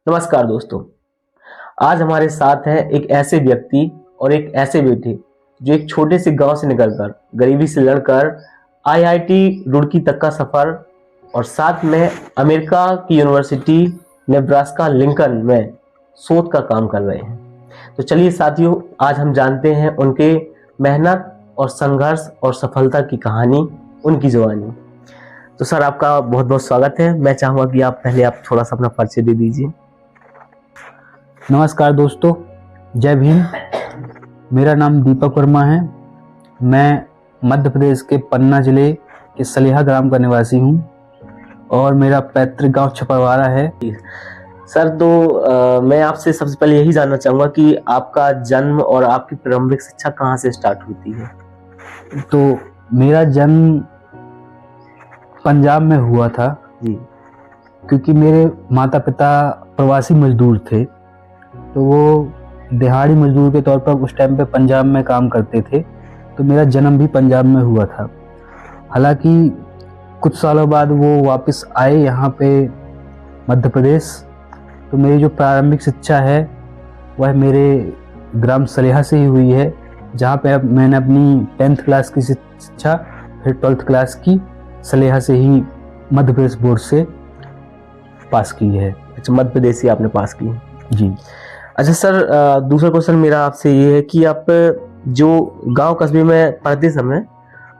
नमस्कार दोस्तों। आज हमारे साथ हैं एक ऐसे व्यक्ति और एक ऐसे बेटे जो एक छोटे से गांव से निकलकर गरीबी से लड़कर आईआईटी रुड़की तक का सफर और साथ में अमेरिका की यूनिवर्सिटी नेब्रास्का लिंकन में शोध का काम कर रहे हैं। तो चलिए साथियों, आज हम जानते हैं उनके मेहनत और संघर्ष और सफलता की कहानी, उनकी जुबानी। तो सर, आपका बहुत बहुत स्वागत है। मैं चाहूंगा कि आप थोड़ा सा अपना परिचय दे दीजिए। नमस्कार दोस्तों, जय भीम। मेरा नाम दीपक वर्मा है। मैं मध्य प्रदेश के पन्ना जिले के सलेहा ग्राम का निवासी हूँ और मेरा पैतृक गांव छपरवारा है। सर, तो मैं आपसे सबसे पहले यही जानना चाहूंगा कि आपका जन्म और आपकी प्रारंभिक शिक्षा कहाँ से स्टार्ट होती है। तो मेरा जन्म पंजाब में हुआ था जी। क्योंकि मेरे माता पिता प्रवासी मजदूर थे, तो वो दिहाड़ी मजदूर के तौर पर उस टाइम पे पंजाब में काम करते थे। तो मेरा जन्म भी पंजाब में हुआ था। हालांकि कुछ सालों बाद वो वापस आए यहाँ पे मध्य प्रदेश। तो मेरी जो प्रारंभिक शिक्षा है वह मेरे ग्राम सलेहा से ही हुई है, जहाँ पे मैंने अपनी 10th क्लास की शिक्षा फिर 12th क्लास की सलेहा से ही मध्य प्रदेश बोर्ड से पास की है। अच्छा, मध्य प्रदेश से आपने पास की। जी। अच्छा सर, दूसरा क्वेश्चन मेरा आपसे ये है कि आप जो गांव कस्बे में पढ़ते समय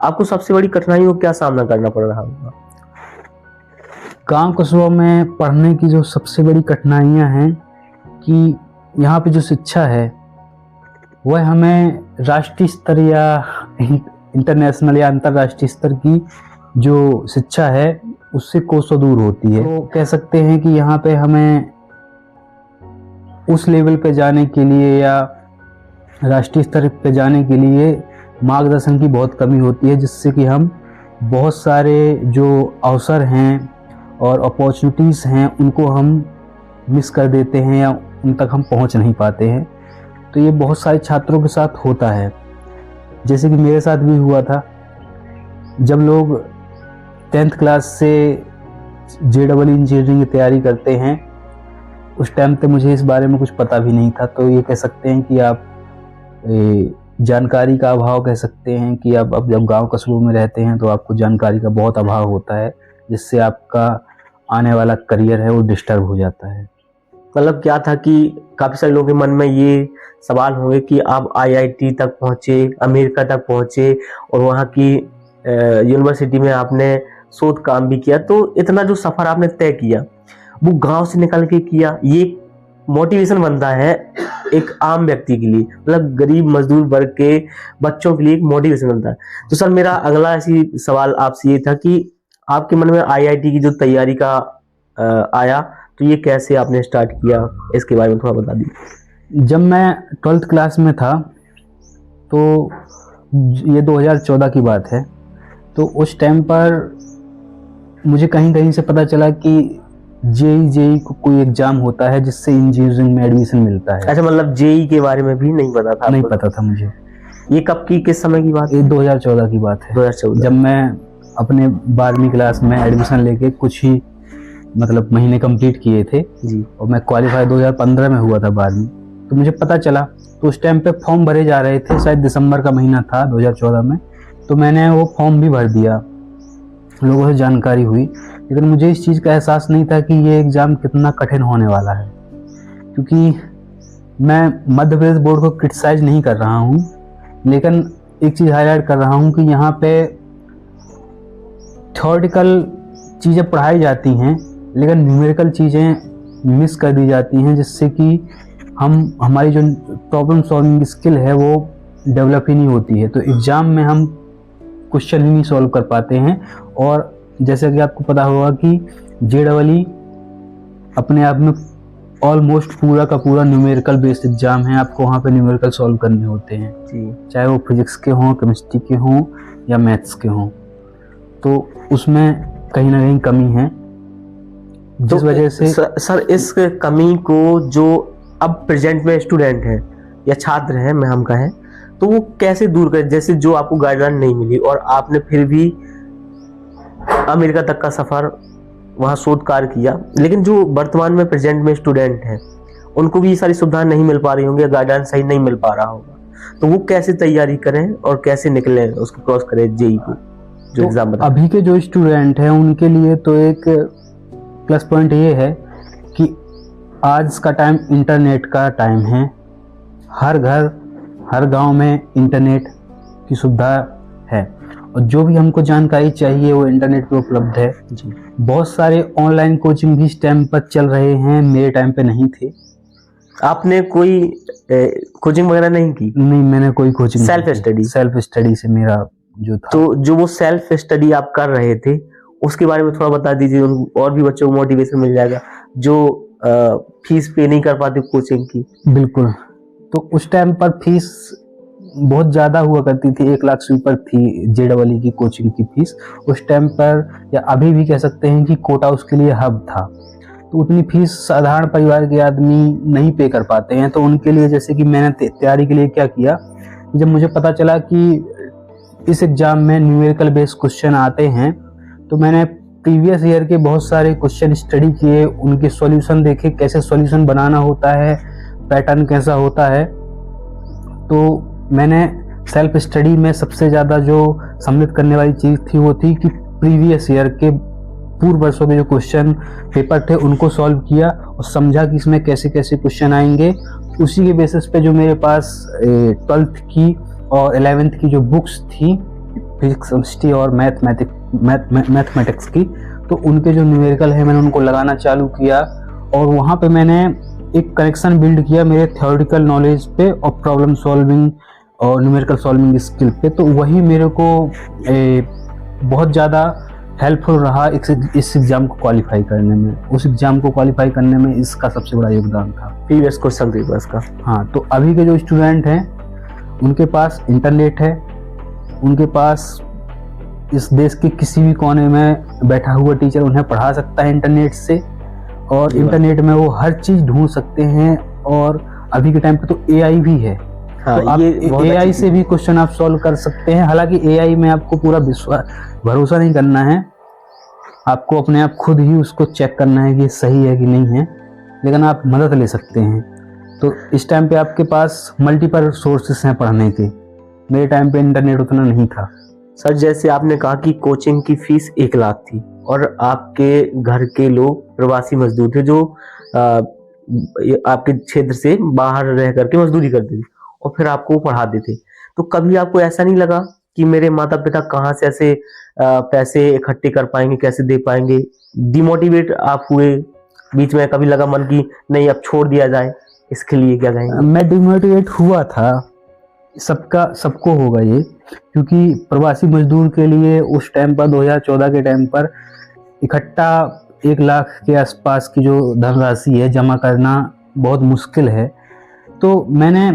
आपको सबसे बड़ी कठिनाइयों का क्या सामना करना पड़ रहा होगा। गांव कस्बों में पढ़ने की जो सबसे बड़ी कठिनाइयां हैं कि यहाँ पे जो शिक्षा है वह हमें राष्ट्रीय स्तर या इंटरनेशनल या अंतर्राष्ट्रीय स्तर की जो शिक्षा है उससे कोसों दूर होती है। तो कह सकते हैं कि यहाँ पे हमें उस लेवल पे जाने के लिए या राष्ट्रीय स्तर पे जाने के लिए मार्गदर्शन की बहुत कमी होती है, जिससे कि हम बहुत सारे जो अवसर हैं और अपॉर्चुनिटीज़ हैं उनको हम मिस कर देते हैं या उन तक हम पहुंच नहीं पाते हैं। तो ये बहुत सारे छात्रों के साथ होता है, जैसे कि मेरे साथ भी हुआ था। जब लोग 10th क्लास से JEE इंजीनियरिंग की तैयारी करते हैं, उस टाइम पे मुझे इस बारे में कुछ पता भी नहीं था। तो ये कह सकते हैं कि आप जानकारी का अभाव कह सकते हैं कि आप अब जब गांव कस्बों में रहते हैं तो आपको जानकारी का बहुत अभाव होता है, जिससे आपका आने वाला करियर है वो डिस्टर्ब हो जाता है। मतलब क्या था कि काफी सारे लोगों के मन में ये सवाल होंगे कि आप आईआईटी तक पहुंचे, अमेरिका तक पहुंचे और वहाँ की यूनिवर्सिटी में आपने शोध काम भी किया, तो इतना जो सफर आपने तय किया वो गांव से निकल के किया, ये मोटिवेशन बनता है एक आम व्यक्ति के लिए, मतलब गरीब मजदूर वर्ग के बच्चों के लिए एक मोटिवेशन बनता है। तो सर, मेरा अगला ऐसी सवाल आपसे ये था कि आपके मन में आईआईटी की जो तैयारी का आया, तो ये कैसे आपने स्टार्ट किया, इसके बारे में थोड़ा बता दीजिए। जब मैं 12th क्लास में था तो ये 2014 की बात है। तो उस टाइम पर मुझे कहीं कहीं से पता चला कि जेई को कोई एग्जाम होता है जिससे इंजीनियरिंग में एडमिशन मिलता है। अच्छा, मतलब जेई के बारे में भी नहीं पता था? नहीं पता था मुझे। ये कब की, किस समय की बात है? ये 2014 की बात है। 2014। जब मैं अपने 12वीं क्लास में एडमिशन लेके कुछ ही मतलब महीने कंप्लीट किए थे जी, और मैं क्वालिफाई 2015 में हुआ था 12वीं। तो मुझे पता चला, तो उस टाइम पे फॉर्म भरे जा रहे थे, शायद दिसंबर का महीना था 2014 में। तो मैंने वो फॉर्म भी भर दिया, लोगों से जानकारी हुई, लेकिन मुझे इस चीज़ का एहसास नहीं था कि ये एग्ज़ाम कितना कठिन होने वाला है। क्योंकि मैं मध्य प्रदेश बोर्ड को क्रिटिसाइज नहीं कर रहा हूँ, लेकिन एक चीज़ हाईलाइट कर रहा हूँ कि यहाँ पे थ्योरेटिकल चीज़ें पढ़ाई जाती हैं लेकिन न्यूमेरिकल चीज़ें मिस कर दी जाती हैं, जिससे कि हमारी जो प्रॉब्लम सॉल्विंग स्किल है वो डेवलप ही नहीं होती है। तो एग्ज़ाम में हम क्वेश्चन ही नहीं सॉल्व कर पाते हैं। और जैसे कि आपको पता होगा कि JEE अपने आप में ऑलमोस्ट पूरा का पूरा न्यूमेरिकल बेस्ड एग्जाम है। आपको वहाँ पे न्यूमेरिकल सॉल्व करने होते हैं जी, चाहे वो फिजिक्स के हों, केमिस्ट्री के हों या मैथ्स के हों। तो उसमें कहीं ना कहीं कमी है, जिस वजह से सर इस कमी को जो अब प्रेजेंट में स्टूडेंट हैं या छात्र हैं मैं हम कहें, तो वो कैसे दूर करें? जैसे जो आपको गाइडलाइन नहीं मिली और आपने फिर भी अमेरिका तक का सफर वहाँ शोध कार्य किया, लेकिन जो वर्तमान में प्रेजेंट में स्टूडेंट हैं उनको भी ये सारी सुविधाएं नहीं मिल पा रही होंगी, गाइडेंस सही नहीं मिल पा रहा होगा, तो वो कैसे तैयारी करें और कैसे निकलें, उसको क्रॉस करें जेई को जो तो एग्जाम बता। अभी के जो स्टूडेंट हैं उनके लिए तो एक प्लस पॉइंट ये है कि आज का टाइम इंटरनेट का टाइम है। हर घर हर गांव में इंटरनेट की सुविधा है और जो भी हमको जानकारी चाहिए वो इंटरनेट पे उपलब्ध है जी। बहुत सारे ऑनलाइन कोचिंग भी इस टाइम पर चल रहे हैं, मेरे टाइम पे नहीं थे। आपने कोई कोचिंग वगैरह नहीं की? नहीं, मैंने कोई कोचिंग सेल्फ स्टडी से मेरा जो था। तो जो वो सेल्फ स्टडी आप कर रहे थे उसके बारे में थोड़ा बता दीजिए, और भी बच्चों को मोटिवेशन मिल जाएगा जो फीस पे नहीं कर पाते कोचिंग की। बिल्कुल। तो उस टाइम पर फीस बहुत ज़्यादा हुआ करती थी, 1 लाख से ऊपर थी जेडबलई की कोचिंग की फीस उस टाइम पर, या अभी भी कह सकते हैं कि कोटा उसके लिए हब था। तो उतनी फीस साधारण परिवार के आदमी नहीं पे कर पाते हैं। तो उनके लिए जैसे कि मैंने तैयारी के लिए क्या किया, जब मुझे पता चला कि इस एग्ज़ाम में न्यूमेरिकल बेस्ड क्वेश्चन आते हैं, तो मैंने प्रीवियस ईयर के बहुत सारे क्वेश्चन स्टडी किए, उनके सॉल्यूशन देखे, कैसे सॉल्यूशन बनाना होता है, पैटर्न कैसा होता है। तो मैंने सेल्फ स्टडी में सबसे ज़्यादा जो सम्मिलित करने वाली चीज़ थी वो थी कि प्रीवियस ईयर के पूर्व वर्षों के जो क्वेश्चन पेपर थे उनको सॉल्व किया और समझा कि इसमें कैसे कैसे क्वेश्चन आएंगे। उसी के बेसिस पे जो मेरे पास 12th की और 11th की जो बुक्स थी फिजिक्स केमिस्ट्री और मैथमेटिक्स की, तो उनके जो न्यूमेरिकल है मैंने उनको लगाना चालू किया और वहाँ पे मैंने एक कनेक्शन बिल्ड किया मेरे थ्योरेटिकल नॉलेज पे और प्रॉब्लम सॉल्विंग और न्यूमेरिकल सॉल्विंग स्किल पे। तो वही मेरे को बहुत ज़्यादा हेल्पफुल रहा इस एग्ज़ाम को क्वालिफाई करने में। उस एग्ज़ाम को क्वालिफाई करने में इसका सबसे बड़ा योगदान था, प्रीवियस क्वेश्चन पेपर्स का। हाँ, तो अभी के जो स्टूडेंट हैं उनके पास इंटरनेट है, उनके पास इस देश के किसी भी कोने में बैठा हुआ टीचर उन्हें पढ़ा सकता है इंटरनेट से, और इंटरनेट में वो हर चीज़ ढूंढ सकते हैं। और अभी के टाइम पे तो एआई भी है। हाँ, तो आप एआई से भी क्वेश्चन आप सॉल्व कर सकते हैं। हालांकि एआई में आपको पूरा भरोसा नहीं करना है, आपको अपने आप खुद ही उसको चेक करना है कि सही है कि नहीं है, लेकिन आप मदद ले सकते हैं। तो इस टाइम पे आपके पास मल्टीपल सोर्सेस हैं पढ़ने के। मेरे टाइम पे इंटरनेट उतना नहीं था। सर, जैसे आपने कहा कि कोचिंग की फीस 1 लाख थी और आपके घर के लोग प्रवासी मजदूर थे जो आपके क्षेत्र से बाहर रह करके मजदूरी करते थे और फिर आपको पढ़ाते थे, तो कभी आपको ऐसा नहीं लगा कि मेरे माता पिता कहाँ से ऐसे पैसे इकट्ठे कर पाएंगे, कैसे दे पाएंगे? डिमोटिवेट आप हुए? बीच में कभी लगा मन की नहीं अब छोड़ दिया जाए, इसके लिए क्या कहेंगे? मैं डिमोटिवेट हुआ था, सबको होगा ये, क्योंकि प्रवासी मजदूर के लिए उस टाइम पर 2014 के टाइम पर इकट्ठा 1 लाख के आसपास की जो धनराशि है जमा करना बहुत मुश्किल है। तो मैंने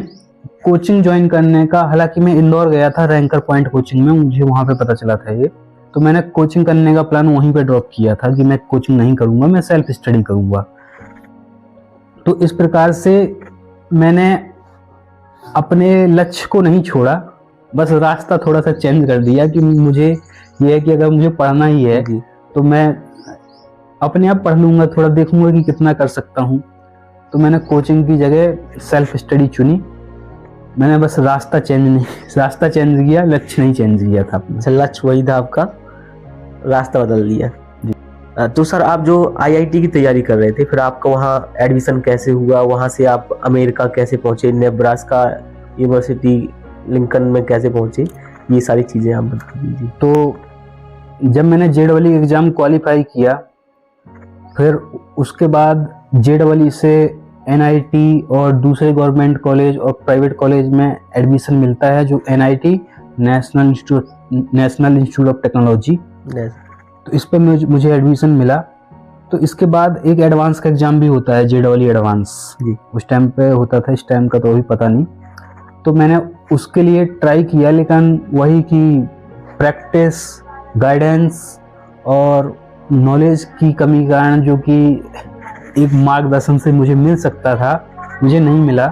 कोचिंग ज्वाइन करने का, हालांकि मैं इंदौर गया था रैंकर पॉइंट कोचिंग में, मुझे वहाँ पे पता चला था ये, तो मैंने कोचिंग करने का प्लान वहीं पे ड्रॉप किया था कि मैं कोचिंग नहीं करूँगा, मैं सेल्फ स्टडी करूँगा। तो इस प्रकार से मैंने अपने लक्ष्य को नहीं छोड़ा, बस रास्ता थोड़ा सा चेंज कर दिया कि मुझे ये है कि अगर मुझे पढ़ना ही है तो मैं अपने आप पढ़ लूँगा, थोड़ा देखूँगा कि कितना कर सकता हूँ। तो मैंने कोचिंग की जगह सेल्फ स्टडी चुनी। मैंने बस रास्ता चेंज किया, लक्ष्य नहीं चेंज किया था। लक्ष्य वही था आपका, रास्ता बदल दिया जी। तो सर, आप जो आईआईटी की तैयारी कर रहे थे, फिर आपका वहाँ एडमिशन कैसे हुआ? वहाँ से आप अमेरिका कैसे पहुँचे? नेब्रास्का यूनिवर्सिटी लिंकन में कैसे पहुँचे? ये सारी चीज़ें आप बता दीजिए। तो जब मैंने जेडबलई एग्ज़ाम क्वालिफाई किया, फिर उसके बाद जेडबलई से एनआईटी और दूसरे गवर्नमेंट कॉलेज और प्राइवेट कॉलेज में एडमिशन मिलता है, जो NIT national institute of technology, तो इस पर मुझे एडमिशन मिला। तो इसके बाद एक एडवांस का एग्ज़ाम भी होता है, जेडबलई एडवांस जी, उस टाइम पे होता था, इस टाइम का तो अभी पता नहीं। तो मैंने उसके लिए ट्राई किया, लेकिन वही कि प्रैक्टिस, गाइडेंस और नॉलेज की कमी के कारण, जो कि एक मार्गदर्शन से मुझे मिल सकता था, मुझे नहीं मिला।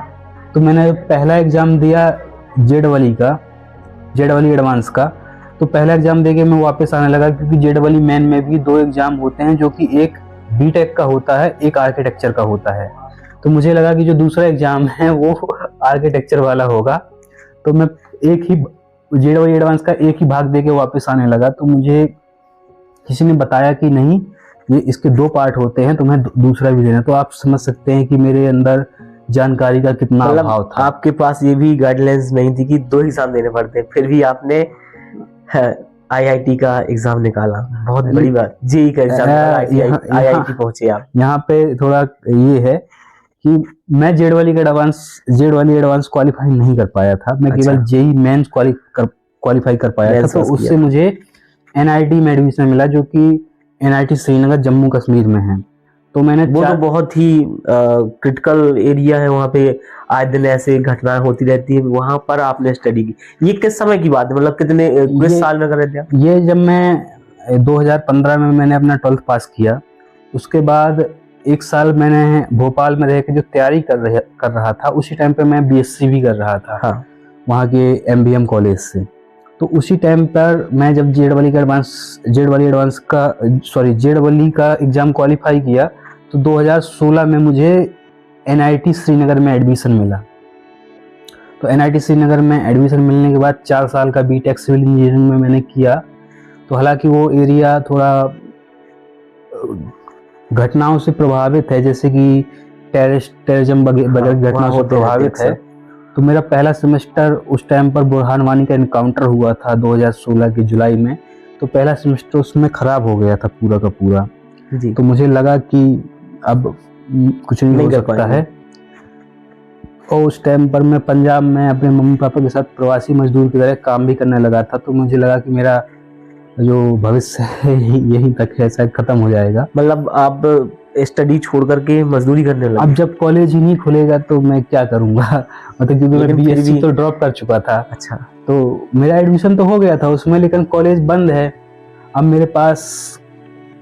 तो मैंने पहला एग्ज़ाम दिया जेडबलई एडवांस का, तो पहला एग्ज़ाम देके मैं वापस आने लगा, क्योंकि JEE मेन में भी 2 एग्ज़ाम होते हैं, जो कि एक बीटेक का होता है, एक आर्किटेक्चर का होता है। तो मुझे लगा कि जो दूसरा एग्ज़ाम है वो आर्किटेक्चर वाला होगा, तो मैं एक ही JEE एडवांस का एक ही भाग देके वापस आने लगा। तो मुझे किसी ने बताया कि नहीं, ये इसके 2 पार्ट होते हैं, तुम्हें दूसरा भी देना। तो आप समझ सकते हैं कि मेरे अंदर जानकारी का कितना अभाव था। आपके पास ये भी गाइडलाइंस नहीं थी कि 2 एग्जाम देने पड़ते हैं, फिर भी आपने IIT का एग्जाम निकाला। बहुत बड़ी बात, जेई का एग्जाम निकाला, IIT पहुंचे आप। यहाँ पे थोड़ा ये है कि मैं जेईई एडवांस क्वालिफाई नहीं कर पाया था, मैं केवल जेईई मेंस क्वालिफाई कर पाया था। तो उससे मुझे NIT में एडमिशन मिला, जो कि NIT श्रीनगर जम्मू कश्मीर में है। तो मैंने वो तो बहुत ही क्रिटिकल एरिया है, वहाँ पे आए दिन ऐसे घटनाएं होती रहती है। वहाँ पर आपने स्टडी की, ये किस समय की बात है, मतलब कितने साल में कर रहे थे आप? ये जब मैं 2015 में मैंने अपना 12th पास किया, उसके बाद 1 साल मैंने भोपाल में रह के जो तैयारी कर रहा था, उसी टाइम पे मैं BSc भी कर रहा था। हाँ। वहाँ के MBM कॉलेज से। तो उसी टाइम पर मैं जब JEE का एग्ज़ाम क्वालिफाई किया, तो 2016 में मुझे NIT श्रीनगर में एडमिशन मिला। तो NIT श्रीनगर में एडमिशन मिलने के बाद 4 साल का बीटेक सिविल इंजीनियरिंग में मैंने किया। तो हालांकि वो एरिया थोड़ा घटनाओं से प्रभावित है, जैसे कि टेररिज्म वगैरह घटनाओं से प्रभावित है। तो मेरा पहला सेमेस्टर उस टाइम पर बुरहान वानी का इनकाउंटर हुआ था 2016 के जुलाई में। तो पहला सेमेस्टर उसमें ख़राब हो गया था पूरा का पूरा जी। तो मुझे लगा कि अब कुछ नहीं हो सकता है। और उस टाइम पर मैं पंजाब में अपने मम्मी पापा के साथ प्रवासी मजदूर की तरह काम भी करने लगा था। तो मुझे लगा कि मेरा जो भविष्य है यहीं तक है, शायद ख़त्म हो जाएगा। मतलब आप स्टडी छोड़ करके मजदूरी करने लगे? अब जब कॉलेज ही नहीं खुलेगा तो मैं क्या करूँगा, मतलब क्योंकि मैं BSc तो ड्रॉप कर चुका था। अच्छा। तो मेरा एडमिशन तो हो गया था उसमें, लेकिन कॉलेज बंद है। अब मेरे पास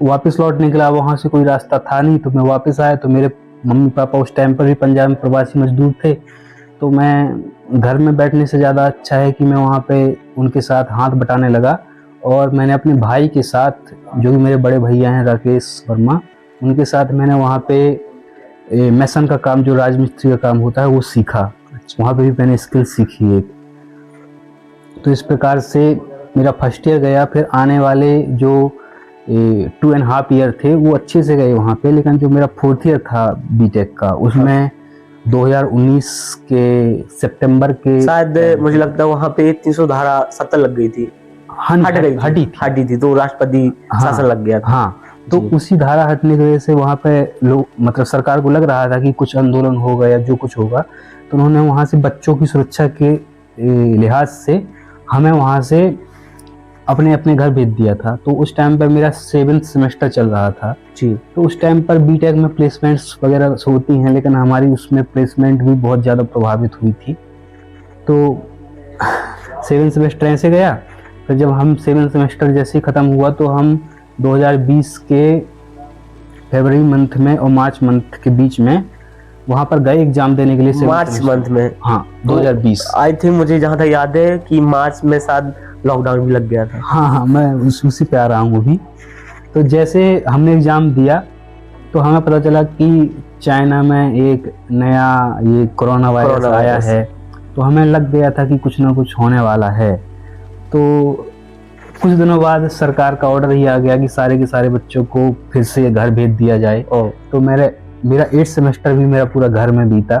वापस लौटने के लिए वहाँ से कोई रास्ता था नहीं। तो मैं वापस आया, तो मेरे मम्मी पापा उस टाइम पर भी पंजाब में प्रवासी मजदूर थे। तो मैं घर में बैठने से ज़्यादा अच्छा है कि मैं वहाँ पे उनके साथ हाथ बटाने लगा। और मैंने अपने भाई के साथ, जो कि मेरे बड़े भैया हैं राकेश वर्मा, उनके साथ मैंने वहाँ पे मैसन का काम, जो राजमिस्त्री का काम होता है, वो सीखा। वहाँ पे भी मैंने स्किल सीखी एक। तो इस प्रकार से मेरा फर्स्ट ईयर गया। फिर आने वाले जो 2.5 ईयर थे वो अच्छे से गए वहाँ पे। लेकिन जो मेरा 4th ईयर था बीटेक का, उसमें 2019 के सितंबर के शायद मुझे लगता है वहाँ पे 300 धारा 70 लग गई थी, हटी थी, तो राष्ट्रपति शासन लग गया था। हाँ, तो उसी धारा हटने की वजह से वहाँ पे लोग, मतलब सरकार को लग रहा था कि कुछ आंदोलन होगा या जो कुछ होगा। तो उन्होंने वहाँ से बच्चों की सुरक्षा के लिहाज से हमें वहाँ से अपने घर भेज दिया था। तो उस टाइम पर मेरा 7th सेमेस्टर चल रहा था जी। तो उस टाइम पर बीटेक में प्लेसमेंट्स वगैरह होती हैं, लेकिन हमारी उसमें प्लेसमेंट भी बहुत ज़्यादा प्रभावित हुई थी। तो 7th सेमेस्टर ऐसे गया। फिर जब हम 7th सेमेस्टर जैसे ही ख़त्म हुआ, तो हम 2020 के फरवरी मंथ में और मार्च मंथ के बीच में वहाँ पर गए एग्जाम देने के लिए। मार्च मंथ में? हाँ, 2020। आई थिंक मुझे जहाँ तक याद है कि मार्च में शायद लॉकडाउन भी लग गया था। हाँ, मैं उसी पे आ रहा हूँ अभी। तो जैसे हमने एग्ज़ाम दिया, तो हमें पता चला कि चाइना में एक नया ये कोरोना वायरस आया है। तो हमें लग गया था कि कुछ ना कुछ होने वाला है। तो कुछ दिनों बाद सरकार का ऑर्डर ही आ गया कि सारे के सारे बच्चों को फिर से घर भेज दिया जाए। तो मेरा 8th सेमेस्टर भी मेरा पूरा घर में बीता।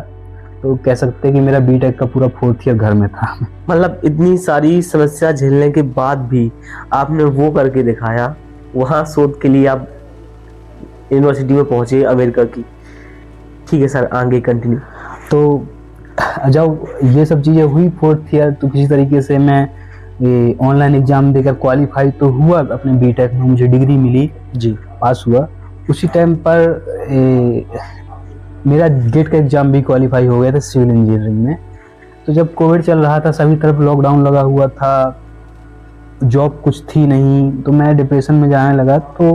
तो कह सकते हैं कि मेरा बीटेक का पूरा 4th ईयर घर में था। मतलब इतनी सारी समस्या झेलने के बाद भी आपने वो करके दिखाया। वहाँ शोध के लिए आप यूनिवर्सिटी में पहुँचे अमेरिका की। ठीक है सर, आगे कंटिन्यू। तो जब ये सब चीज़ें हुई 4th ईयर, तो किसी तरीके से मैं ऑनलाइन एग्ज़ाम देकर क्वालिफाई तो हुआ अपने बीटेक में, मुझे डिग्री मिली जी, पास हुआ। उसी टाइम पर मेरा गेट का एग्ज़ाम भी क्वालिफाई हो गया था सिविल इंजीनियरिंग में। तो जब कोविड चल रहा था, सभी तरफ लॉकडाउन लगा हुआ था, जॉब कुछ थी नहीं, तो मैं डिप्रेशन में जाने लगा। तो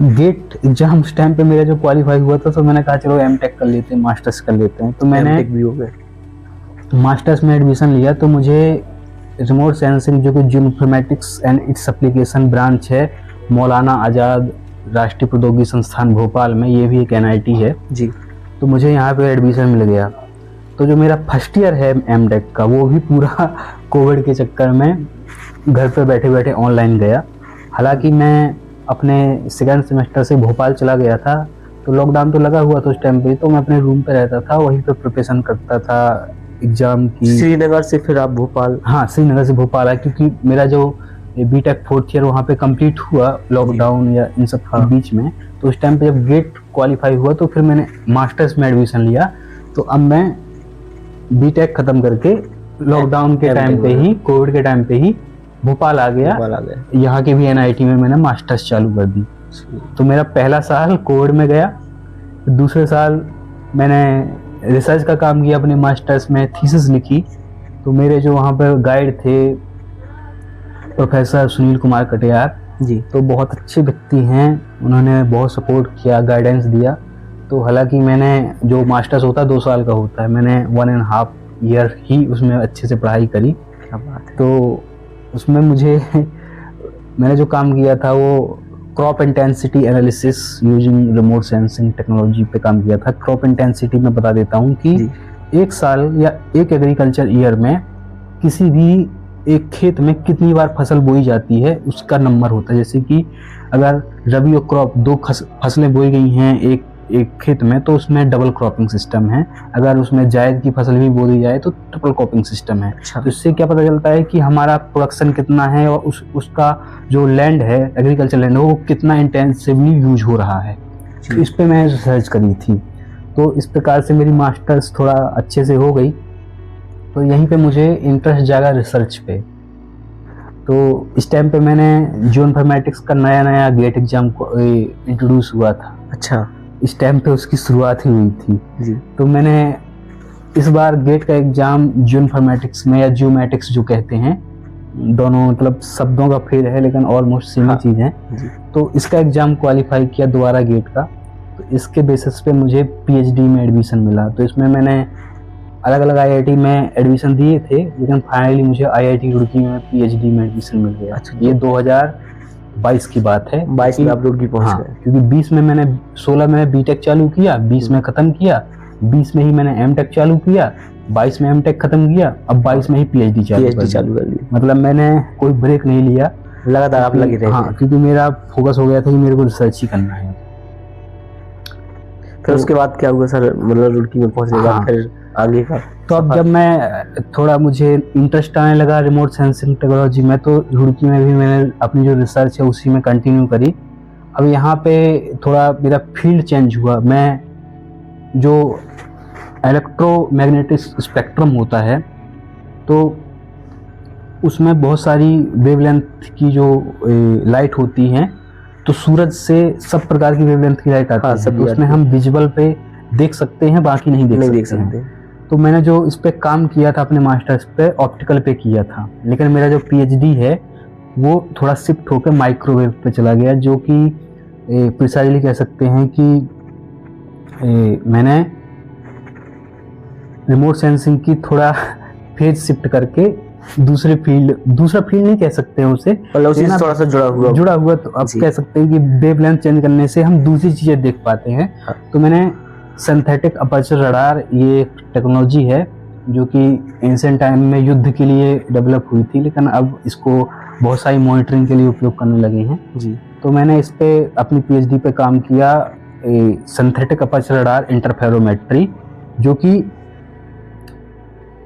गेट एग्ज़ाम उस टाइम पे मेरा जो क्वालिफाई हुआ था, तो मैंने कहा चलो एमटेक कर लेते हैं, मास्टर्स कर लेते हैं। तो मैंने भी हो गए, मास्टर्स में एडमिशन लिया। तो मुझे रिमोट सेंसिंग जो कि जियोइन्फॉर्मेटिक्स एंड इट्स एप्लीकेशन ब्रांच है मौलाना आज़ाद राष्ट्रीय प्रौद्योगिकी संस्थान भोपाल में, ये भी एक NIT है जी। तो मुझे यहाँ पे एडमिशन मिल गया। तो जो मेरा फर्स्ट ईयर है MTech का वो भी पूरा कोविड के चक्कर में घर पे बैठे बैठे ऑनलाइन गया। हालांकि मैं अपने सेकेंड सेमेस्टर से भोपाल चला गया था, तो लॉकडाउन तो लगा हुआ था उस टाइम पे, तो मैं अपने रूम पे रहता था, वहीं पे प्रिपरेशन करता था एग्ज़ाम की। श्रीनगर से फिर आप भोपाल? हाँ, श्रीनगर से भोपाल आया क्योंकि मेरा जो BTech 4th ईयर वहाँ पे कंप्लीट हुआ लॉकडाउन या इन सब के बीच में, तो उस टाइम पे जब गेट क्वालिफाई हुआ तो फिर मैंने मास्टर्स में एडमिशन लिया। तो अब मैं BTech ख़त्म करके लॉकडाउन के टाइम पे ही, कोविड के टाइम पे ही भोपाल आ गया। यहाँ के भी NIT में मैंने मास्टर्स चालू कर दी। तो मेरा पहला साल कोविड में गया, दूसरे साल मैंने रिसर्च का काम किया, अपने मास्टर्स में थीसिस लिखी। तो मेरे जो वहाँ पर गाइड थे प्रोफेसर सुनील कुमार कटियार जी, तो बहुत अच्छे व्यक्ति हैं, उन्होंने बहुत सपोर्ट किया, गाइडेंस दिया। तो हालांकि मैंने जो मास्टर्स होता है 2 साल का होता है, मैंने 1.5 ईयर ही उसमें अच्छे से पढ़ाई करी। तो उसमें मुझे मैंने जो काम किया था वो crop intensity analysis using remote sensing technology पे काम किया था। क्रॉप इंटेंसिटी में बता देता हूँ कि एक साल या एक एग्रीकल्चर ईयर में किसी भी एक खेत में कितनी बार फसल बोई जाती है उसका नंबर होता है। जैसे कि अगर रबी और क्रॉप 2 फसलें बोई गई हैं एक खेत में, तो उसमें डबल क्रॉपिंग सिस्टम है। अगर उसमें जायद की फसल भी बो दी जाए तो ट्रिपल क्रॉपिंग सिस्टम है। तो इससे क्या पता चलता है कि हमारा प्रोडक्शन कितना है और उसका जो लैंड है, एग्रीकल्चर लैंड है, वो कितना इंटेंसिवली यूज हो रहा है। तो इस पे मैं रिसर्च करी थी। तो इस प्रकार से मेरी मास्टर्स थोड़ा अच्छे से हो गई। तो यहीं पे मुझे इंटरेस्ट जागा रिसर्च पे। तो इस टाइम पे मैंने जियोइन्फॉर्मेटिक्स का नया गेट एग्जाम को इंट्रोड्यूस हुआ था। अच्छा, इस टाइम पे उसकी शुरुआत ही हुई थी जी। तो मैंने इस बार गेट का एग्जाम जियोइन्फॉर्मेटिक्स में, या जियोमैटिक्स जो कहते हैं, दोनों मतलब शब्दों का फेर है लेकिन ऑलमोस्ट सेम ही चीज़ है। तो इसका एग्जाम क्वालिफाई किया दोबारा गेट का। तो इसके बेसिस पे मुझे PhD में एडमिशन मिला। तो इसमें मैंने अलग अलग IIT में एडमिशन दिए थे, लेकिन फाइनली मुझे IIT रुड़की में PhD में एडमिशन मिल गया। अच्छा, ये 2022 की बात है। 22 में आप रुड़की पहुंच गए? क्योंकि 16 में BTech चालू किया, 20 में ख़त्म किया, 20 में ही मैंने MTech चालू किया, 22 में MTech ख़त्म किया, अब 22 में ही PhD चालू कर ली। मतलब मैंने कोई ब्रेक नहीं लिया, लगातार आप लगे रहे। हाँ, क्योंकि मेरा फोकस हो गया था कि मेरे को रिसर्च ही करना है। फिर उसके बाद क्या हुआ सर, मतलब रुड़की में पहुंचने के बाद फिर आगे का? तो अब जब मैं थोड़ा मुझे इंटरेस्ट आने लगा रिमोट सेंसिंग टेक्नोलॉजी में, तो रुड़की में भी मैंने अपनी जो रिसर्च है उसी में कंटिन्यू करी। अब यहाँ पे थोड़ा मेरा फील्ड चेंज हुआ। मैं जो इलेक्ट्रोमैग्नेटिक स्पेक्ट्रम होता है, तो उसमें बहुत सारी वेवलेंथ की जो लाइट होती हैं, तो सूरज से सब प्रकार की वेवलेंथ की लाइट आती है। तो उसमें हम विजुअल पे देख सकते हैं, बाकी नहीं देख सकते हैं। तो मैंने जो इस पे काम किया था अपने मास्टर्स पे, ऑप्टिकल पे किया था, लेकिन मेरा जो PhD है वो थोड़ा शिफ्ट होकर माइक्रोवेव पे चला गया, जो कि प्रिसाइजली कह सकते हैं कि मैंने रिमोट सेंसिंग की थोड़ा फेज शिफ्ट करके दूसरा फील्ड नहीं कह सकते हैं उसे, मतलब थोड़ा सा जुड़ा हुआ। तो आप कह सकते हैं कि वेवलेंथ चेंज करने से हम दूसरी चीजें देख पाते हैं। तो मैंने सिंथेटिक अपर्चर रडार, ये एक टेक्नोलॉजी है जो कि एंशिएंट टाइम में युद्ध के लिए डेवलप हुई थी, लेकिन अब इसको बहुत सारी मॉनिटरिंग के लिए उपयोग करने लगे हैं जी। तो मैंने इस पे अपनी PhD पे काम किया, सिंथेटिक अपर्चर रडार इंटरफेरोमेट्री, जो कि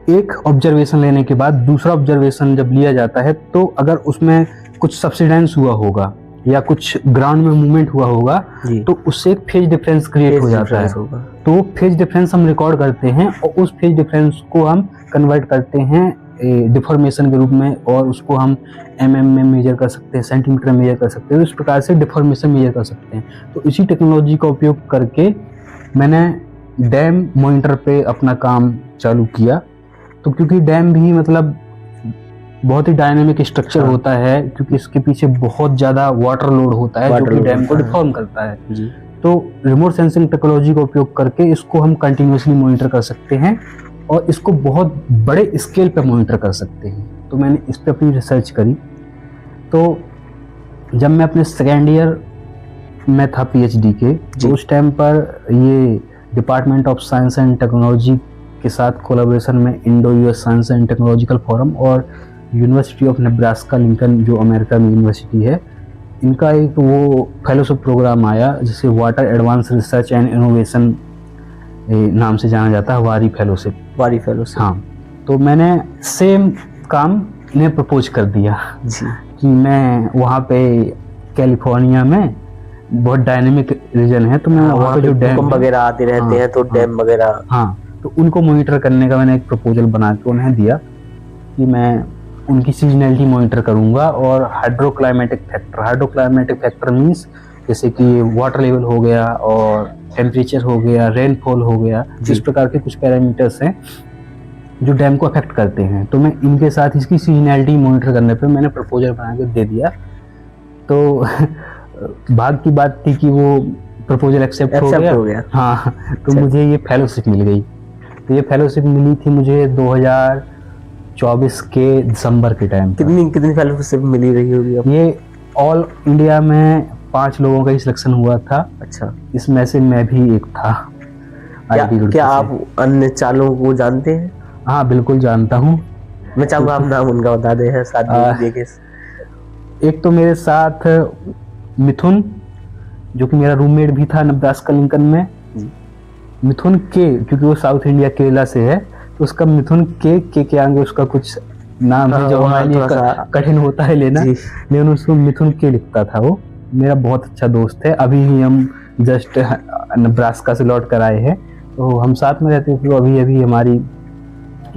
एक ऑब्जर्वेशन लेने के बाद दूसरा ऑब्जर्वेशन जब लिया जाता है, तो अगर उसमें कुछ सब्सिडेंस हुआ होगा या कुछ ग्राउंड में मूवमेंट हुआ होगा, तो उससे एक फेज डिफरेंस क्रिएट हो जाता है। तो वो फेज डिफरेंस हम रिकॉर्ड करते हैं और उस फेज डिफरेंस को हम कन्वर्ट करते हैं डिफॉर्मेशन के रूप में, और उसको हम mm में मेजर कर सकते हैं, सेंटीमीटर में मेजर कर सकते हैं। तो इस प्रकार से डिफॉर्मेशन मेजर कर सकते हैं। तो इसी टेक्नोलॉजी का उपयोग करके मैंने डैम मॉनिटर पे अपना काम चालू किया। तो क्योंकि डैम भी मतलब बहुत ही डायनेमिक स्ट्रक्चर होता है, क्योंकि इसके पीछे बहुत ज़्यादा वाटर लोड होता है जो कि डैम को डिफॉर्म करता है जी। तो रिमोट सेंसिंग टेक्नोलॉजी का उपयोग करके इसको हम कंटिन्यूसली मॉनिटर कर सकते हैं और इसको बहुत बड़े स्केल पे मॉनिटर कर सकते हैं। तो मैंने इस पर अपनी रिसर्च करी। तो जब मैं अपने सेकेंड ईयर में था पीएचडी के, तो उस टाइम पर ये department of science and technology के साथ कोलैबोरेशन में Indo US science and technological forum और यूनिवर्सिटी ऑफ नेब्रास्का लिंकन जो अमेरिका में यूनिवर्सिटी है, इनका एक वो फेलोशिप प्रोग्राम आया जिसे water advance research and innovation नाम से जाना जाता है, वारी फेलोशिप। हाँ, तो मैंने सेम काम इन्हें प्रपोज कर दिया जी कि मैं वहाँ पे कैलिफोर्निया में बहुत डायनेमिक रीजन है, तो मैं वहाँ पे जो डैम वगैरह आते रहते हैं, तो डैम वगैरह, हाँ, तो उनको मॉनिटर करने का मैंने एक प्रपोजल बना के उन्हें दिया कि मैं उनकी सीजनलिटी मॉनिटर करूंगा और हाइड्रोक्लाइमेटिक फैक्टर मीन्स जैसे कि वाटर लेवल हो गया और टेम्परेचर हो गया, रेनफॉल हो गया, इस प्रकार के कुछ पैरामीटर्स हैं जो डैम को अफेक्ट करते हैं। तो मैं इनके साथ इसकी सीजनलिटी मॉनिटर करने पे मैंने प्रपोजल बना के दे दिया। तो भाग की बात थी कि वो प्रपोजल एक्सेप्ट हो गया। हाँ, तो मुझे ये फेलोशिप मिल गई। तो ये फेलोशिप मिली थी मुझे 2024 के दिसंबर के टाइम। कितनी फेलोशिप मिली रही होगी अब? ये ऑल इंडिया में 5 लोगों का ही सिलेक्शन हुआ था। अच्छा, इसमें इसमें से मैं भी एक था। क्या आप अन्य 4 लोगों को जानते हैं? हाँ, बिल्कुल जानता हूँ। मैं चाहूँगा आप नाम उनका बता दें साथ में। एक तो मेरे साथ मिथुन, जो कि मेरा रूममेट भी था नेब्रास्का लिंकन में। मिथुन के, क्योंकि वो साउथ इंडिया केरला से है, तो उसका मिथुन के आगे उसका कुछ नाम है जो हमारे लिए कठिन होता है लेना, लेकिन उसको मिथुन के लिखता था। वो मेरा बहुत अच्छा दोस्त है। अभी ही हम जस्ट नेब्रास्का से लौट कर आए हैं, तो हम साथ में रहते थे। तो अभी हमारी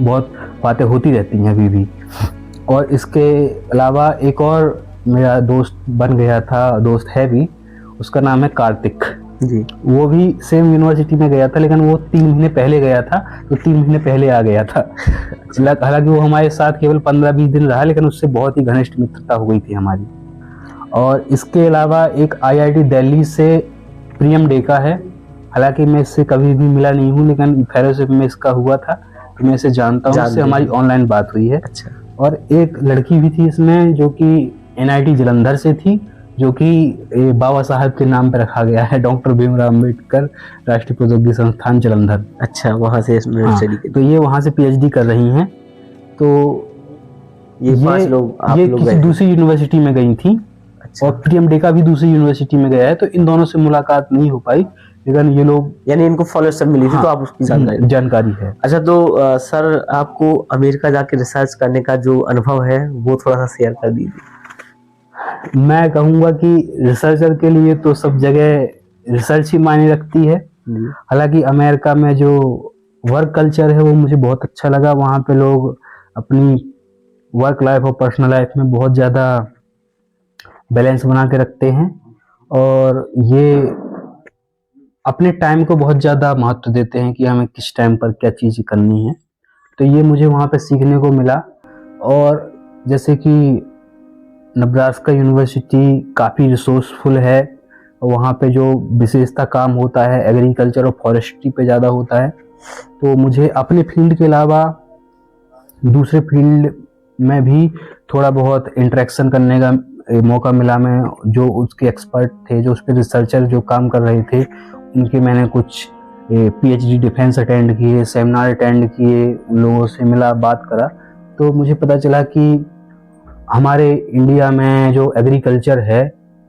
बहुत बातें होती रहती हैं अभी भी। और इसके अलावा एक और मेरा दोस्त बन गया था, दोस्त है भी, उसका नाम है कार्तिक जी। वो भी सेम यूनिवर्सिटी में गया था, लेकिन वो 3 महीने पहले गया था, तो 3 महीने पहले आ गया था। हालांकि वो हमारे साथ केवल 15-20 दिन रहा, लेकिन उससे बहुत ही घनिष्ठ मित्रता हो गई थी हमारी। और इसके अलावा एक IIT दिल्ली से प्रियम डेका है। हालांकि मैं इससे कभी भी मिला नहीं हूँ, लेकिन फेलोशिप में इसका हुआ था, तो मैं इसे जानता हूँ, इससे हमारी ऑनलाइन बात हुई है। अच्छा। और एक लड़की भी थी इसमें जो कि NIT जलंधर से थी, जो कि बाबा साहब के नाम पर रखा गया है, डॉक्टर भीमराव अम्बेडकर राष्ट्रीय प्रौद्योगिकी संस्थान जलंधर। अच्छा, वहाँ से तो ये वहाँ से PhD कर रही हैं। तो ये 5 लोग ये किसी दूसरी यूनिवर्सिटी में गई थी। अच्छा। और प्रियम डेका भी दूसरी यूनिवर्सिटी में गया है, तो इन दोनों से मुलाकात नहीं हो पाई, लेकिन ये लोग, यानी इनको फॉलोअप मिली थी। हाँ, तो आप उसकी जानकारी है। अच्छा, तो सर आपको अमेरिका जाके रिसर्च करने का जो अनुभव है वो थोड़ा सा शेयर कर दीजिए। मैं कहूँगा कि रिसर्चर के लिए तो सब जगह रिसर्च ही मायने रखती है। हालांकि अमेरिका में जो वर्क कल्चर है वो मुझे बहुत अच्छा लगा। वहाँ पे लोग अपनी वर्क लाइफ और पर्सनल लाइफ में बहुत ज़्यादा बैलेंस बना के रखते हैं, और ये अपने टाइम को बहुत ज़्यादा महत्व देते हैं कि हमें किस टाइम पर क्या चीज़ करनी है। तो ये मुझे वहाँ पे सीखने को मिला। और जैसे कि नेब्रास्का यूनिवर्सिटी काफ़ी रिसोर्सफुल है, वहाँ पे जो विशेषता काम होता है एग्रीकल्चर और फॉरेस्ट्री पे ज़्यादा होता है। तो मुझे अपने फील्ड के अलावा दूसरे फील्ड में भी थोड़ा बहुत इंटरेक्शन करने का मौका मिला। मैं जो उसके एक्सपर्ट थे, जो उस पर रिसर्चर जो काम कर रहे थे, उनके मैंने कुछ PhD डिफेंस अटेंड किए, सेमिनार अटेंड किए, उन लोगों से मिला, बात करा। तो मुझे पता चला कि हमारे इंडिया में जो एग्रीकल्चर है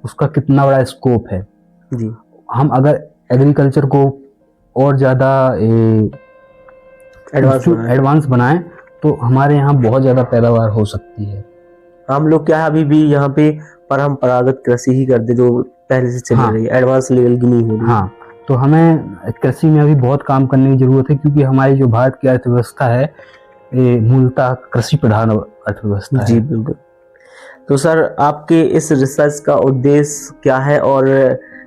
उसका कितना बड़ा स्कोप है जी। हम अगर एग्रीकल्चर को और ज़्यादा एडवांस बनाएं तो हमारे यहाँ बहुत ज़्यादा पैदावार हो सकती है। हम लोग क्या अभी भी यहाँ पे परंपरागत कृषि ही करते जो पहले से चल रही है, एडवांस लेवल की नहीं हो रही। हाँ, तो हमें कृषि में अभी बहुत काम करने की जरूरत है, क्योंकि हमारी जो भारत की अर्थव्यवस्था है मूलतः कृषि प्रधान अर्थव्यवस्था जी। बिल्कुल। तो सर आपके इस रिसर्च का उद्देश्य क्या है, और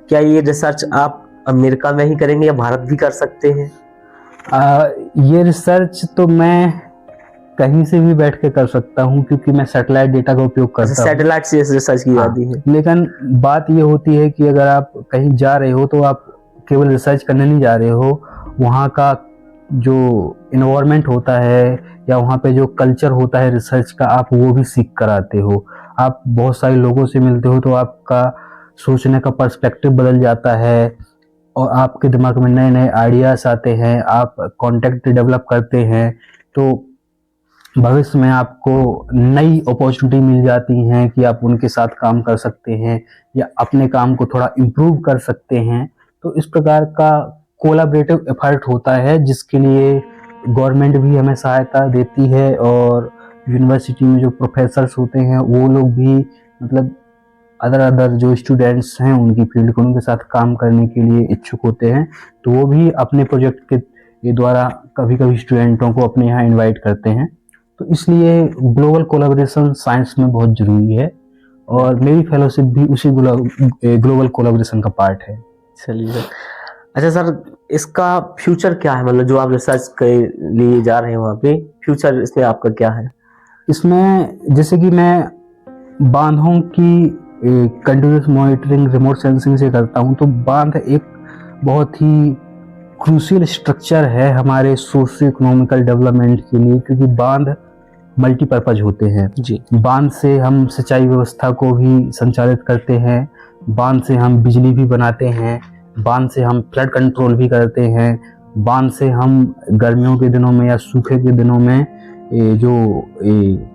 क्या ये रिसर्च आप अमेरिका में ही करेंगे या भारत भी कर सकते हैं? ये रिसर्च तो मैं कहीं से भी बैठ के कर सकता हूँ, क्योंकि मैं सैटेलाइट डेटा का उपयोग करता हूँ। सैटेलाइट से रिसर्च की जाती है। लेकिन बात ये होती है कि अगर आप कहीं जा रहे हो तो आप केवल रिसर्च करने नहीं जा रहे हो, वहाँ का जो इन्वायरमेंट होता है या वहाँ पे जो कल्चर होता है रिसर्च का, आप वो भी सीख कर आते हो। आप बहुत सारे लोगों से मिलते हो तो आपका सोचने का पर्सपेक्टिव बदल जाता है और आपके दिमाग में नए नए आइडियाज़ आते हैं, आप कॉन्टेक्ट डेवलप करते हैं, तो भविष्य में आपको नई अपॉर्चुनिटी मिल जाती हैं कि आप उनके साथ काम कर सकते हैं या अपने काम को थोड़ा इम्प्रूव कर सकते हैं। तो इस प्रकार का कोलैबोरेटिव एफर्ट होता है जिसके लिए गवर्नमेंट भी हमें सहायता देती है और यूनिवर्सिटी में जो प्रोफेसर्स होते हैं वो लोग भी मतलब अदर जो स्टूडेंट्स हैं उनकी फील्ड को उनके साथ काम करने के लिए इच्छुक होते हैं, तो वो भी अपने प्रोजेक्ट के द्वारा कभी कभी स्टूडेंटों को अपने यहाँ इनवाइट करते हैं। तो इसलिए ग्लोबल कोलैबोरेशन साइंस में बहुत ज़रूरी है और मेरी फेलोशिप भी उसी ग्लोबल कोलैबोरेशन का पार्ट है। चलिए सर। अच्छा सर, इसका फ्यूचर क्या है, मतलब जो आप रिसर्च के लिए जा रहे हैं वहाँ पे, फ्यूचर इसमें आपका क्या है? इसमें जैसे कि मैं बांधों की कंटिन्यूस मॉनिटरिंग रिमोट सेंसिंग से करता हूँ, तो बांध एक बहुत ही क्रूशियल स्ट्रक्चर है हमारे सोशियो इकोनॉमिकल डेवलपमेंट के लिए, क्योंकि बांध मल्टीपर्पज होते हैं जी। बांध से हम सिंचाई व्यवस्था को भी संचालित करते हैं, बांध से हम बिजली भी बनाते हैं, बांध से हम फ्लड कंट्रोल भी करते हैं, बांध से हम गर्मियों के दिनों में या सूखे के दिनों में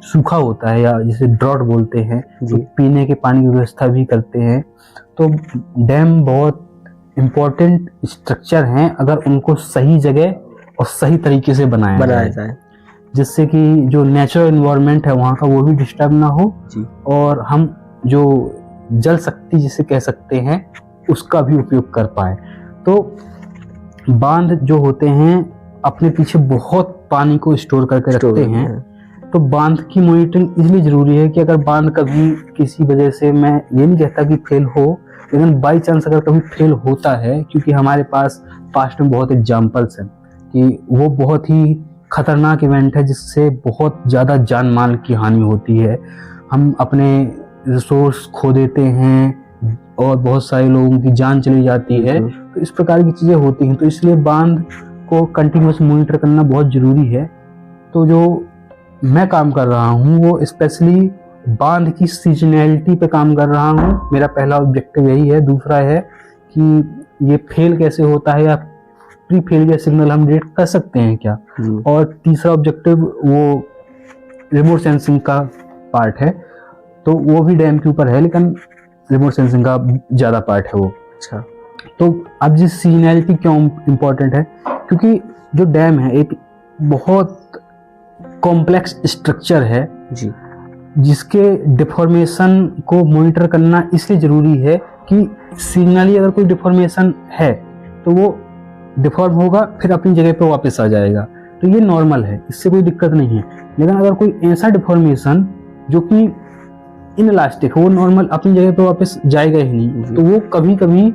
सूखा होता है या जिसे ड्रॉट बोलते हैं, तो पीने के पानी की व्यवस्था भी करते हैं। तो डैम बहुत इम्पोर्टेंट स्ट्रक्चर हैं अगर उनको सही जगह और सही तरीके से बनाया जाए, जिससे कि जो नेचुरल एनवायरनमेंट है वहाँ का वो भी डिस्टर्ब ना हो जी। और हम जो जल शक्ति जिसे कह सकते हैं उसका भी उपयोग कर पाए। तो बांध जो होते हैं अपने पीछे बहुत पानी को स्टोर करके रखते हैं, तो बांध की मॉनिटरिंग इसलिए जरूरी है कि अगर बांध कभी किसी वजह से, मैं ये नहीं कहता कि फेल हो, लेकिन बाई चांस अगर कभी फेल होता है, क्योंकि हमारे पास पास्ट में बहुत एग्जाम्पल्स हैं कि वो बहुत ही खतरनाक इवेंट है जिससे बहुत ज़्यादा जान माल की हानि होती है, हम अपने रिसोर्स खो देते हैं और बहुत सारे लोगों की जान चली जाती है। तो इस प्रकार की चीज़ें होती हैं, तो इसलिए बांध को कंटिन्यूस मॉनिटर करना बहुत ज़रूरी है। तो जो मैं काम कर रहा हूँ वो स्पेशली बांध की सीजनैलिटी पे काम कर रहा हूँ। मेरा पहला ऑब्जेक्टिव यही है। दूसरा है कि ये फेल कैसे होता है या प्री फेलियर सिग्नल हम डिटेक्ट कर सकते हैं क्या, और तीसरा ऑब्जेक्टिव वो रिमोट सेंसिंग का पार्ट है, तो वो भी डैम के ऊपर है लेकिन रिमोट सेंसिंग का ज़्यादा पार्ट है वो। अच्छा, तो अब जिस सीजनैलिटी क्यों इम्पोर्टेंट है, क्योंकि जो डैम है एक बहुत कॉम्प्लेक्स स्ट्रक्चर है जी, जिसके डिफॉर्मेशन को मॉनिटर करना इसलिए ज़रूरी है कि सीजनली अगर कोई डिफॉर्मेशन है तो वो डिफॉर्म होगा फिर अपनी जगह पे वापस आ जाएगा, तो ये नॉर्मल है, इससे कोई दिक्कत नहीं है। लेकिन अगर कोई ऐसा डिफॉर्मेशन जो कि इनइलास्टिक हो, वो नॉर्मल अपनी जगह पे वापस जाएगा ही नहीं, तो वो कभी कभी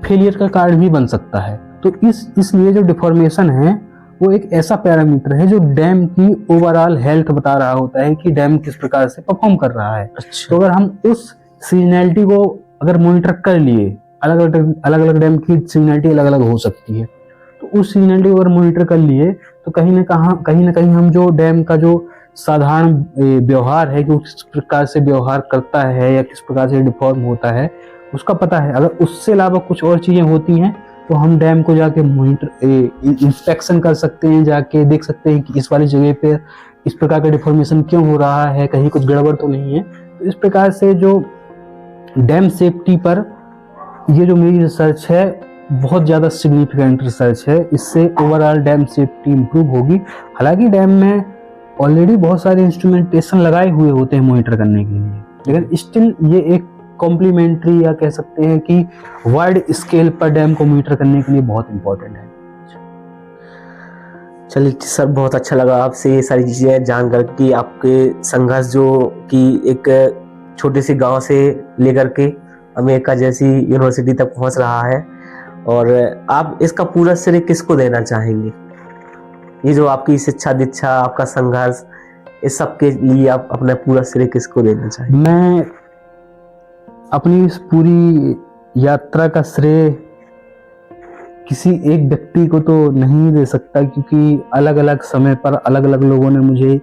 फेलियर का कारण भी बन सकता है। तो इसलिए जो डिफॉर्मेशन है वो एक ऐसा पैरामीटर है जो डैम की ओवरऑल हेल्थ बता रहा होता है कि डैम किस प्रकार से परफॉर्म कर रहा है। अच्छा। तो अगर हम उस सीजनैलिटी को अगर मॉनिटर कर लिए, अलग अलग डैम की सीजनैलिटी अलग अलग हो सकती है, तो उस सीजनैलिटी को अगर मॉनिटर कर लिए तो कहीं ना कहीं हम जो डैम का जो साधारण व्यवहार है कि वो किस प्रकार से व्यवहार करता है या किस प्रकार से डिफॉर्म होता है उसका पता है। अगर उससे अलावा कुछ और चीज़ें होती हैं तो हम डैम को जाके मॉनिटर इंस्पेक्शन कर सकते हैं, जाके देख सकते हैं कि इस वाली जगह पे इस प्रकार का डिफॉर्मेशन क्यों हो रहा है, कहीं कुछ गड़बड़ तो नहीं है। तो इस प्रकार से जो डैम सेफ्टी पर ये जो मेरी रिसर्च है बहुत ज़्यादा सिग्निफिकेंट रिसर्च है, इससे ओवरऑल डैम सेफ्टी इम्प्रूव होगी। हालांकि डैम में ऑलरेडी बहुत सारे इंस्ट्रूमेंटेशन लगाए हुए होते हैं मॉनिटर करने के लिए, लेकिन स्टिल ये एक कॉम्प्लीमेंट्री या कह सकते हैं कि वाइड स्केल पर डैम को मॉनिटर करने के लिए बहुत इंपॉर्टेंट है। चलिए सर, बहुत अच्छा लगा आपसे ये सारी चीज़ें जानकर कि आपके संघर्ष जो कि एक छोटे से गांव से लेकर के अमेरिका जैसी यूनिवर्सिटी तक पहुंच रहा है, और आप इसका पूरा श्रेय किसको देना चाहेंगे? ये जो आपकी शिक्षा दीक्षा, आपका संघर्ष, इस सब के लिए आप अपना पूरा श्रेय किसको देना चाहेंगे? मैं अपनी इस पूरी यात्रा का श्रेय किसी एक व्यक्ति को तो नहीं दे सकता, क्योंकि अलग अलग समय पर अलग अलग लोगों ने मुझे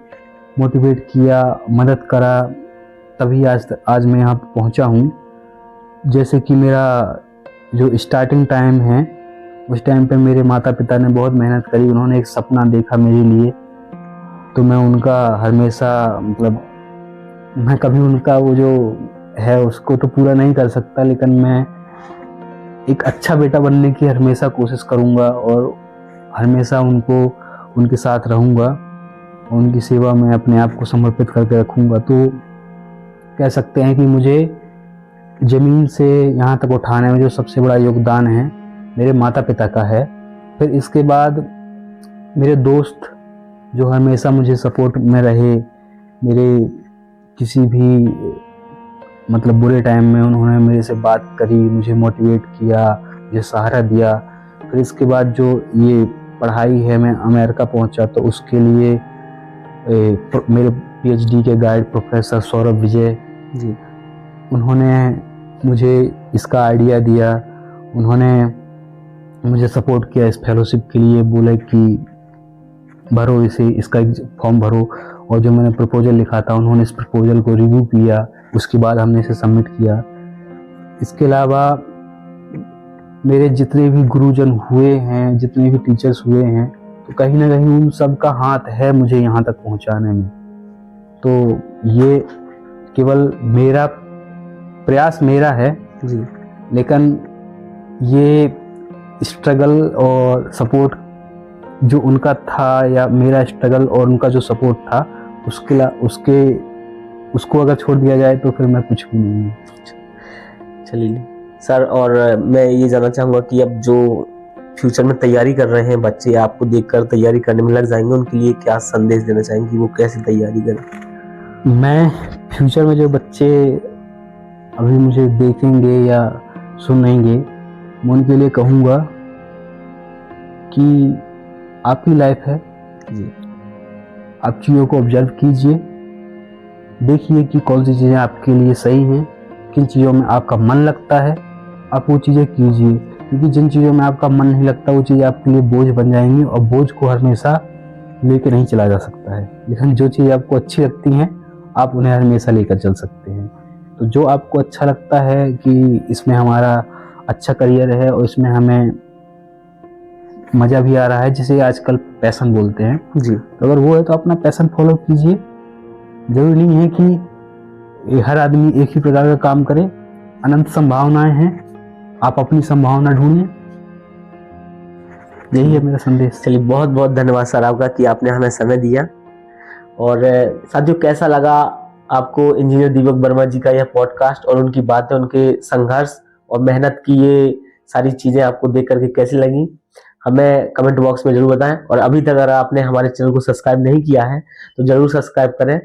मोटिवेट किया, मदद करा, तभी आज मैं यहाँ पहुँचा हूँ। जैसे कि मेरा जो स्टार्टिंग टाइम है, उस टाइम पे मेरे माता पिता ने बहुत मेहनत करी, उन्होंने एक सपना देखा मेरे लिए, तो मैं उनका हमेशा मतलब मैं कभी उनका वो जो है उसको तो पूरा नहीं कर सकता, लेकिन मैं एक अच्छा बेटा बनने की हमेशा कोशिश करूँगा और हमेशा उनके साथ रहूँगा, उनकी सेवा में अपने आप को समर्पित करके रखूँगा। तो कह सकते हैं कि मुझे ज़मीन से यहाँ तक उठाने में जो सबसे बड़ा योगदान है मेरे माता पिता का है। फिर इसके बाद मेरे दोस्त जो हमेशा मुझे सपोर्ट में रहे, मेरे किसी भी मतलब बुरे टाइम में उन्होंने मेरे से बात करी, मुझे मोटिवेट किया, मुझे सहारा दिया। फिर इसके बाद जो ये पढ़ाई है, मैं अमेरिका पहुंचा तो उसके लिए मेरे पीएचडी के गाइड प्रोफेसर सौरभ विजय जी, उन्होंने मुझे इसका आइडिया दिया, उन्होंने मुझे सपोर्ट किया इस फेलोशिप के लिए, बोले कि भरो इसका फॉर्म भरो। और जो मैंने प्रपोजल लिखा था उन्होंने इस प्रपोजल को रिव्यू किया, उसके बाद हमने इसे सबमिट किया। इसके अलावा मेरे जितने भी गुरुजन हुए हैं, जितने भी टीचर्स हुए हैं, तो कहीं ना कहीं उन सब का हाथ है मुझे यहाँ तक पहुँचाने में। तो ये केवल मेरा प्रयास मेरा है जी, लेकिन ये स्ट्रगल और सपोर्ट जो उनका था या मेरा स्ट्रगल और उनका जो सपोर्ट था उसको अगर छोड़ दिया जाए तो फिर मैं कुछ भी नहीं हूँ। चलिए सर, और मैं ये जानना चाहूँगा कि अब जो फ्यूचर में तैयारी कर रहे हैं बच्चे, आपको देखकर तैयारी करने में लग जाएंगे, उनके लिए क्या संदेश देना चाहेंगे कि वो कैसे तैयारी करें? मैं फ्यूचर में जो बच्चे अभी मुझे देखेंगे या सुनेंगे, मैं उनके लिए कहूँगा कि आपकी लाइफ है जी, आप चीज़ों को ऑब्जर्व कीजिए, देखिए कि कौन सी चीज़ें आपके लिए सही हैं, किन चीज़ों में आपका मन लगता है, आप वो चीज़ें कीजिए। क्योंकि जिन चीज़ों में आपका मन नहीं लगता वो चीज़ें आपके लिए बोझ बन जाएंगी, और बोझ को हमेशा लेकर नहीं चला जा सकता है। लेकिन जो चीज़ आपको अच्छी लगती हैं आप उन्हें हमेशा लेकर चल सकते हैं। तो जो आपको अच्छा लगता है कि इसमें हमारा अच्छा करियर है और इसमें हमें मज़ा भी आ रहा है, जिसे आजकल पैशन बोलते हैं जी, तो अगर वो है तो अपना पैशन फॉलो कीजिए। जरूरी नहीं है कि हर आदमी एक ही प्रकार का काम करे, अनंत संभावनाएं हैं, आप अपनी संभावना ढूंढिए। यही है मेरा संदेश। चलिए, बहुत बहुत धन्यवाद सर आपका कि आपने हमें समय दिया। और साथियों, कैसा लगा आपको इंजीनियर दीपक वर्मा जी का यह पॉडकास्ट, और उनकी बातें, उनके संघर्ष और मेहनत की ये सारी चीजें आपको देख करके कैसी लगी, हमें कमेंट बॉक्स में जरूर बताएं। और अभी तक अगर आपने हमारे चैनल को सब्सक्राइब नहीं किया है तो जरूर सब्सक्राइब करें।